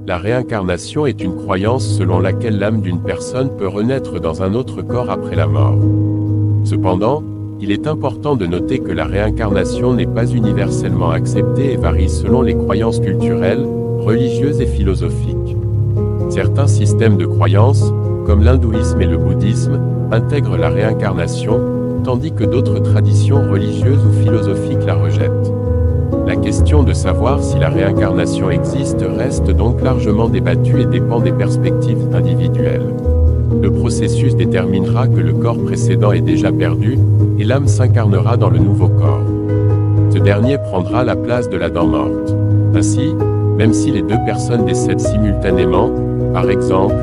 La réincarnation est une croyance selon laquelle l'âme d'une personne peut renaître dans un autre corps après la mort. Cependant, il est important de noter que la réincarnation n'est pas universellement acceptée et varie selon les croyances culturelles, religieuses et philosophiques. Certains systèmes de croyances, comme l'hindouisme et le bouddhisme, intègrent la réincarnation, tandis que d'autres traditions religieuses ou philosophiques la rejettent. La question de savoir si la réincarnation existe reste donc largement débattue et dépend des perspectives individuelles. Le processus déterminera que le corps précédent est déjà perdu, et l'âme s'incarnera dans le nouveau corps. Ce dernier prendra la place de l'Adam morte. Ainsi, même si les deux personnes décèdent simultanément, par exemple,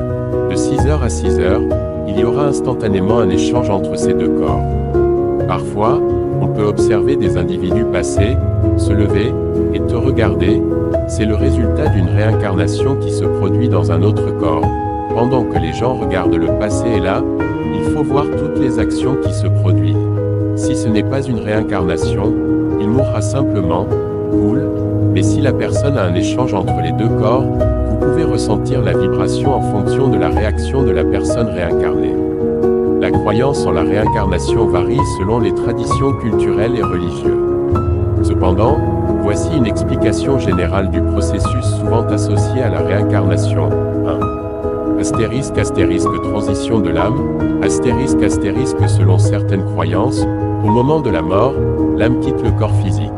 de 6h à 6h, il y aura instantanément un échange entre ces deux corps. Parfois, on peut observer des individus passer, se lever, et te regarder, c'est le résultat d'une réincarnation qui se produit dans un autre corps. Pendant que les gens regardent le passé et là, il faut voir toutes les actions qui se produisent. Si ce n'est pas une réincarnation, il mourra simplement, cool, mais si la personne a un échange entre les deux corps, vous pouvez ressentir la vibration en fonction de la réaction de la personne réincarnée. La croyance en la réincarnation varie selon les traditions culturelles et religieuses. Cependant, voici une explication générale du processus souvent associé à la réincarnation. 1. Astérisque transition de l'âme, astérisque selon certaines croyances, au moment de la mort, l'âme quitte le corps physique.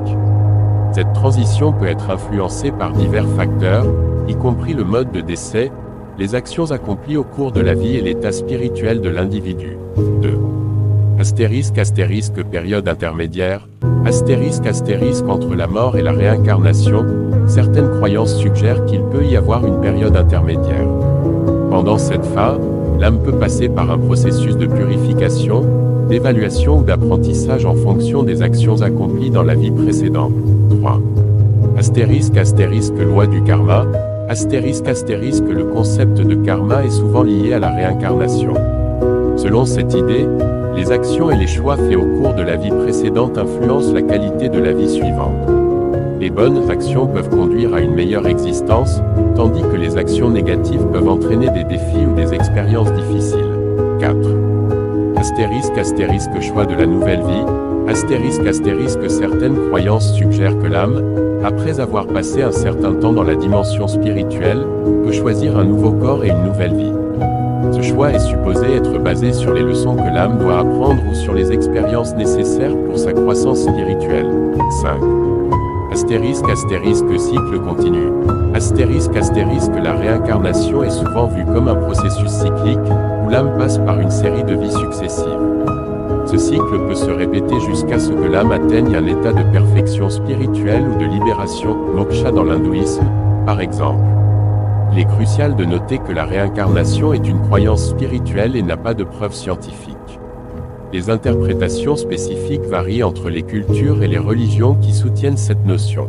Cette transition peut être influencée par divers facteurs, y compris le mode de décès, les actions accomplies au cours de la vie et l'état spirituel de l'individu. 2. Astérisque période intermédiaire, astérisque entre la mort et la réincarnation, certaines croyances suggèrent qu'il peut y avoir une période intermédiaire. Pendant cette phase, l'âme peut passer par un processus de purification, d'évaluation ou d'apprentissage en fonction des actions accomplies dans la vie précédente. 3. Astérisque loi du karma, astérisque le concept de karma est souvent lié à la réincarnation. Selon cette idée, les actions et les choix faits au cours de la vie précédente influencent la qualité de la vie suivante. Les bonnes actions peuvent conduire à une meilleure existence, tandis que les actions négatives peuvent entraîner des défis ou des expériences difficiles. 4. Astérisque choix de la nouvelle vie, astérisque certaines croyances suggèrent que l'âme, après avoir passé un certain temps dans la dimension spirituelle, peut choisir un nouveau corps et une nouvelle vie. Ce choix est supposé être basé sur les leçons que l'âme doit apprendre ou sur les expériences nécessaires pour sa croissance spirituelle. 5. Astérisque cycle continu. Astérisque la réincarnation est souvent vue comme un processus cyclique, où l'âme passe par une série de vies successives. Ce cycle peut se répéter jusqu'à ce que l'âme atteigne un état de perfection spirituelle ou de libération, moksha dans l'hindouisme, par exemple. Il est crucial de noter que la réincarnation est une croyance spirituelle et n'a pas de preuves scientifiques. Les interprétations spécifiques varient entre les cultures et les religions qui soutiennent cette notion.